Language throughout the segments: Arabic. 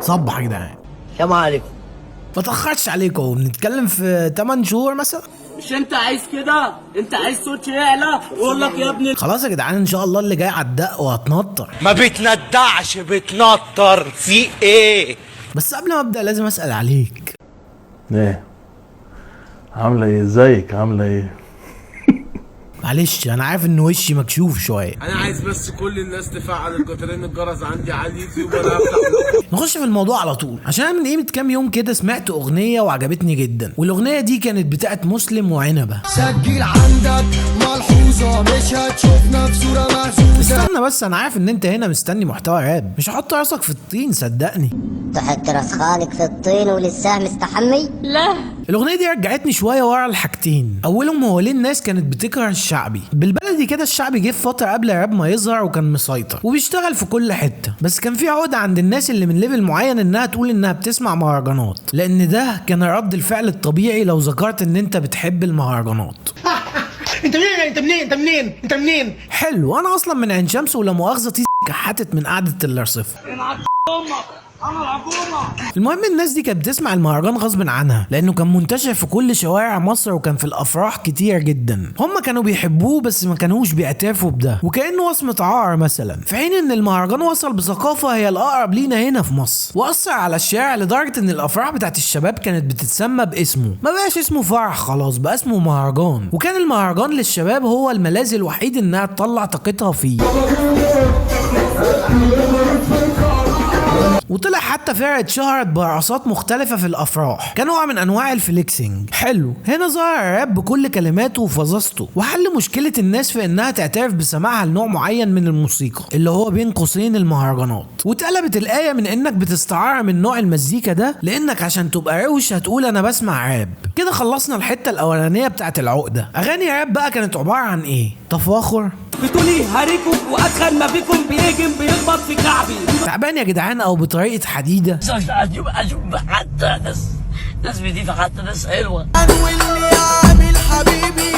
صبح يا جدعان. السلام عليكم. ما تاخرش عليكم، بنتكلم في 8 شهور مثلا. مش انت عايز كده؟ انت عايز صوتي يعلى؟ اقول لك يا ابني خلاص يا جدعان، ان شاء الله اللي جاي على الدق وهتنطر. ما بتندعش بتنطر في ايه؟ بس قبل ما ابدا لازم اسال عليك. ايه عامله ايه؟ ازيك؟ عامله ايه؟ معلش انا عارف ان وشي مكشوف شويه. انا عايز بس كل الناس تفعل الجرين الجرس عندي على اليوتيوب وانا هفتح. نخش في الموضوع على طول، عشان انا من قيمه كام يوم كده سمعت اغنيه وعجبتني جدا، والاغنيه دي كانت بتاعت مسلم وعنبه. سجل عندك ملحوظه مش هتشوفنا بصوره محسوسه. استنى بس، انا عارف ان انت هنا مستني محتوى راب، مش هحط راسك في الطين صدقني. تحط راس خالك في الطين ولسه مستحمي؟ لا. الاغنيه دي رجعتني شويه ورا الحاجتين. اولهم هو ليه الناس كانت بتكره الشعبي. بالبلدي كده الشعبي جه في فتره قبل الراب ما يظهر وكان مسيطر وبيشتغل في كل حته، بس كان في عقده عند الناس اللي من ليفل معين انها تقول انها بتسمع مهرجانات، لان ده كان رد الفعل الطبيعي لو ذكرت ان انت بتحب المهرجانات. انت منين؟ حلو، انا اصلا من عين شمس ولا مؤاخذه كحتت من قعده الارصفه. المهم الناس دي كانت بتسمع المهرجان غصب عنها لانه كان منتشر في كل شوارع مصر وكان في الافراح كتير جدا. هم كانوا بيحبوه بس ما كانوش بيعترفوا بده، وكانه وصمه عار مثلا، في حين ان المهرجان وصل بثقافه هي الاقرب لينا هنا في مصر، واثر على الشارع لدرجه ان الافراح بتاعت الشباب كانت بتتسمى باسمه. ما بقاش اسمه فرح خلاص، بقى اسمه مهرجان، وكان المهرجان للشباب هو الملاذ الوحيد انها تطلع طاقتها فيه. وطلع حتى فرقة اتشهرت برقصات مختلفة في الأفراح كنوع من أنواع الفليكسينج. حلو، هنا ظهر الراب بكل كلماته وفظاظته، وحل مشكلة الناس في إنها تعترف بسماعها لنوع معين من الموسيقى اللي هو بين قوسين المهرجانات. واتقلبت الآية من إنك بتستعار من نوع المزيكا ده لإنك عشان تبقى روش هتقول أنا بسمع راب. كده خلصنا الحتة الأولانية بتاعت العقدة. أغاني راب بقى كانت عبارة عن إيه؟ تفاخر، بتقولي هاريكم وادخل ما بيكم بيهجم بيخبط في كعبي. تعبان يا جدعان او بطريقه حديده. حتى ناس بيضيف حتى ناس حلوه. واللي عامل حبيبي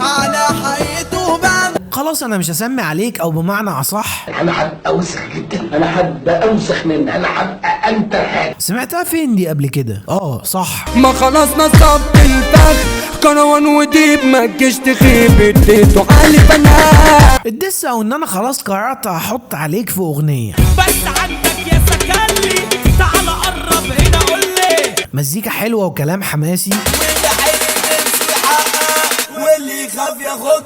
على حياته بقى. خلاص انا مش هسمي عليك، او بمعنى اصح انا هبقى اوسخ جدا، انا هبقى اوسخ مني، انا هبقى انت الحاجة. سمعتها فين دي قبل كده؟ صح. ما خلاص نصبت الفخ كروان وديب ما تجيش تخيب اديته علي بنات. الدس او ان انا خلاص قررت احط عليك في اغنيه. بس عندك يا سكالي تعال قرب هنا قول لي. مزيكا حلوه وكلام حماسي، واللي حيل نفسه يحقق واللي يخاف ياخد.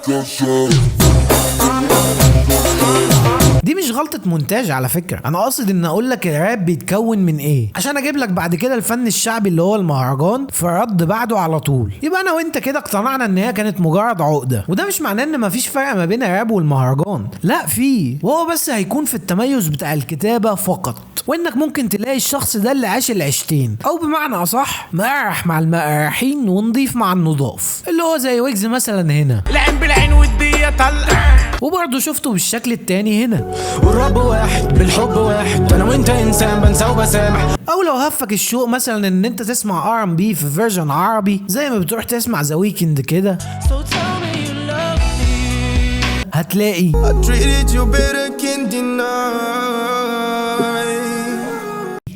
دي مش غلطة مونتاج على فكرة، انا قاصد ان اقول لك الراب بيتكون من ايه عشان اجيب لك بعد كده الفن الشعبي اللي هو المهرجان في رد بعده على طول. يبقى انا وانت كده اقتنعنا ان هي كانت مجرد عقدة، وده مش معناه ان مفيش فرق ما بين الراب والمهرجان، لا فيه، وهو بس هيكون في التميز بتاع الكتابة فقط، وانك ممكن تلاقي الشخص ده اللي عاش العيشتين، او بمعنى اصح مقرح مع المقرحين ونضيف مع النضاف، اللي هو زي ويجز مثلا هنا. العين بالعين والدية طلع. وبرضه شفته بالشكل التاني هنا. والرب واحد بالحب واحد، انا وانت انسان بنسى وبسامح. او لو هفك الشوق مثلا ان انت تسمع R&B في فيرجن عربي زي ما بتروح تسمع ذا ويكند كده، هتلاقي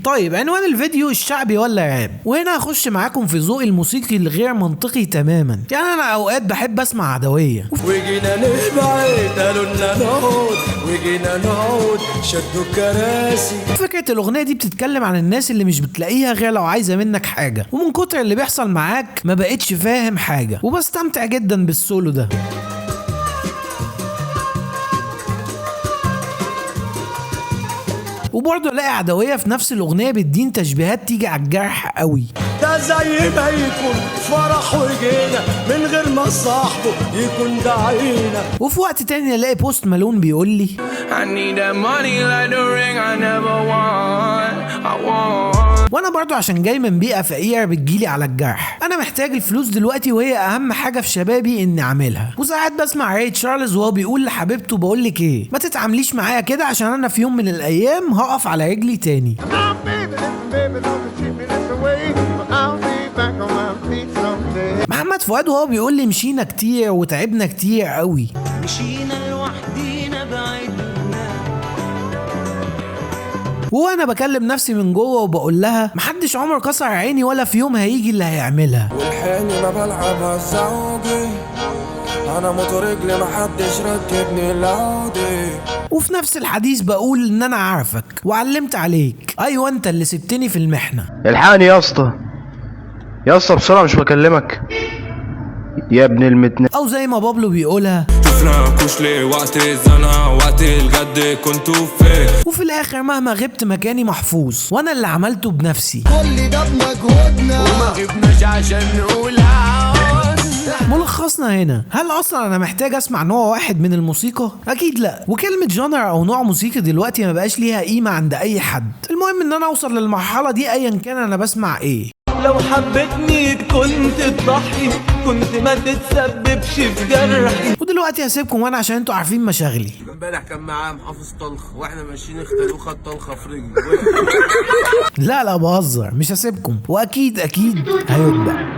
طيب عنوان الفيديو الشعبي ولا راب، وهنا هخش معاكم في ذوقي الموسيقي الغير منطقي تماما. يعني انا اوقات بحب اسمع عدوية، وجينا نبعد قالوا لنا نقعد، وجينا نقعد شدوا الكراسي. فكرة الاغنية دي بتتكلم عن الناس اللي مش بتلاقيها غير لو عايزة منك حاجة، ومن كتر اللي بيحصل معاك ما بقتش فاهم حاجة، وبستمتع جدا بالسولو ده. وبرضه الاقي عدوية في نفس الاغنية بتدين تشبيهات تيجي على الجرح قوي. ده زي ما يكون فرح وجينا من غير ما صاحبه يكون دعينا. وفي وقت تاني الاقي بوست مالون بيقول لي وانا برضو عشان جاي من بيئة فقيرة بتجيلي على الجرح، انا محتاج الفلوس دلوقتي وهي اهم حاجة في شبابي اني اعملها. وساعات بسمع ري تشارلز وهو بيقول لحبيبته بقولك ايه، ما تتعامليش معايا كده عشان انا في يوم من الايام هقف على رجلي تاني. محمد فؤاد وهو بيقول لي مشينا كتير وتعبنا كتير قوي، مشينا لوحدينا بعيدنا وانا بكلم نفسي من جوه وبقول لها محدش عمره كسر عيني ولا في يوم هيجي اللي هيعملها. والحاني ما بلعبها زوجي، انا موتور رجلي محدش ركبني لاودي. وفي نفس الحديث بقول ان انا عارفك وعلمت عليك. ايوه انت اللي سبتني في المحنة. الحقني يا اسطى، يا اسطى بسرعة مش بكلمك يا ابن المتن. او زي ما بابلو بيقولها شفنا كشلي وقت الزنقة وقت الجد كنتوا فين. وفي الاخر مهما غبت مكاني محفوظ وانا اللي عملته بنفسي. كل ده بمجهودنا وما غبناش عشان نقولها. ملخصنا هنا، هل اصلا انا محتاج اسمع نوع واحد من الموسيقى؟ اكيد لا، وكلمة جونر او نوع موسيقى دلوقتي ما بقاش ليها قيمة عند اي حد. المهم ان انا اوصل للمرحلة دي ايا كان انا بسمع ايه. لو حبيتني كنت تضحي، كنت ما تتسببش في جرحي. ودلوقتي هسيبكم وانا عشان انتوا عارفين مشاغلي. امبارح كان معاه محافظ طلخ واحنا ماشيين اختلوه خد طلخه في رجله. لا بهزر، مش هسيبكم واكيد هيتبع.